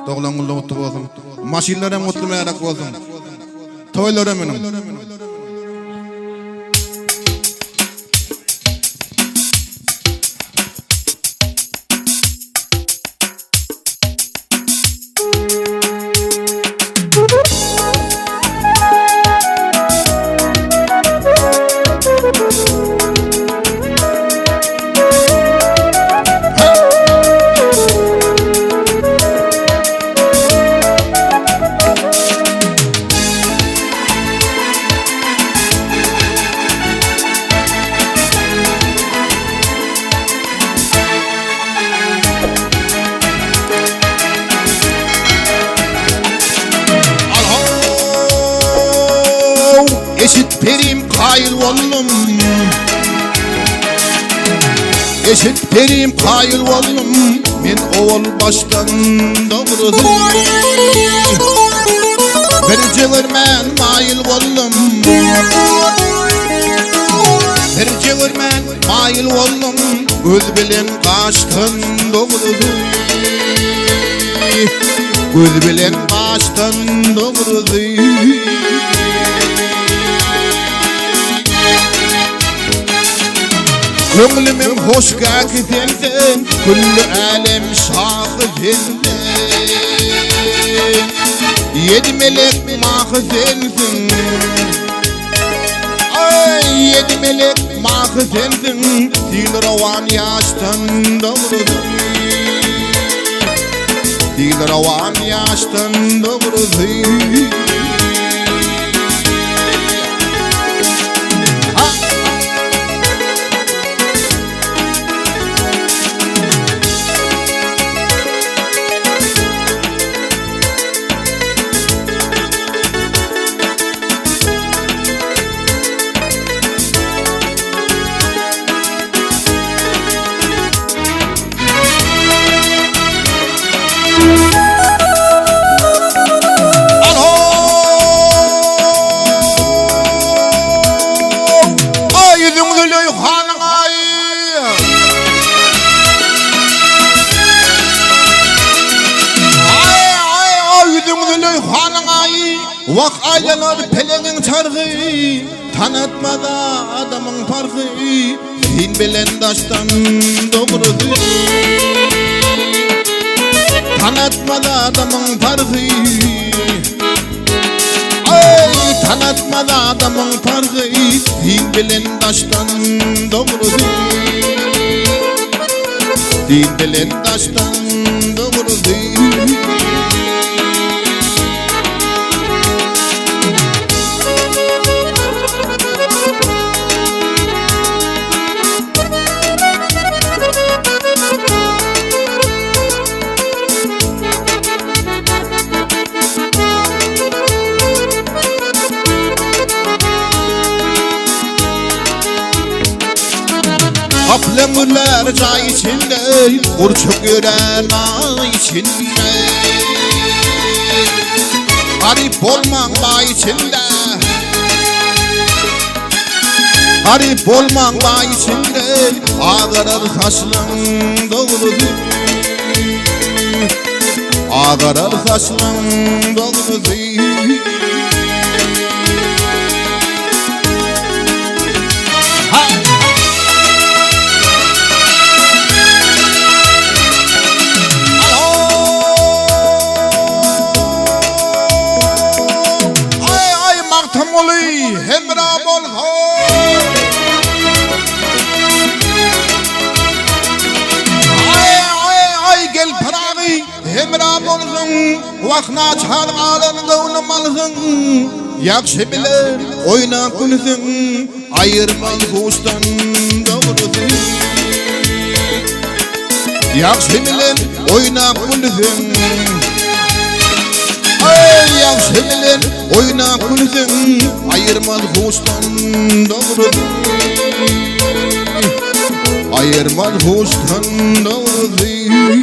Doğulan kulu mutlu olsun. Maşinlere mutlu merak olsun. Toylara benim. Eşit perim kayıl oğlum, eşit perim kayıl oğlum, men oğul baştan doğrudu. Bir cığırmen mayıl oğlum, bir cığırmen mayıl oğlum, göz bilen kaçtan doğrudu. Göz bilen kaçtan doğrudu. Köngülümün hoşga giderden, küllü alem şahı senden. Yedi melek mahı sendin, ay yedi melek mahı sendin. Dil ravan yaştan doğrudu, dil ravan yaştan doğrudu. Vak aylalar pelenin çargı, tanıtmada adamın farkı. Sen bilen daştan doğrudu, tanıtmada adamın farkı. Ay tanıtmada adamın farkı. Sen bilen daştan doğrudu, sen bilen daştan doğrudu. Kaplemüller çay içinde, kurçuk gören ay içinde. Garip olman bay içinde, garip olman bay içinde. Ağarar saçlan doğrudu, ağarar saçlan doğrudu. Hemra bol ho, ay gel paragi hemra bolsun. Vakna çar alan gavun malsın. Yakşı bilen oyna kulsun, ayırman kuştan doğrudu. Yakşı bilen oyna kulsun, ay yakşı bilen oyna kulsun. Ayırmaz huştan doğrudu, ayırmaz huştan doğrudu.